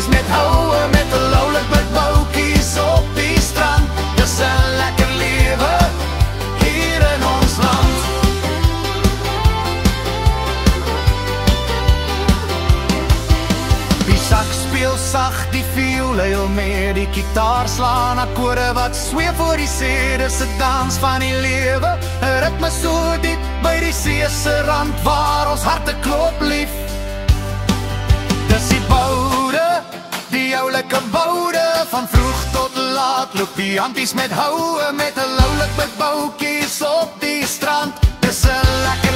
Anties met houe, met 'n loulik met boutjies op die strand. Dis 'n lekker lewe hier in ons land. Die sak speel sag, die viool huil mee, die gitaar slaan akkoorde wat sweef voor die see. Dis 'n dans van die lewe, 'n ritme so diep by die see se rand waar ons harte klop lief. Dis die boude, die oulike boude, van vroeg tot laat loop die anties met houe, met 'n loulik met boutjies op die strand. Dis 'n lekker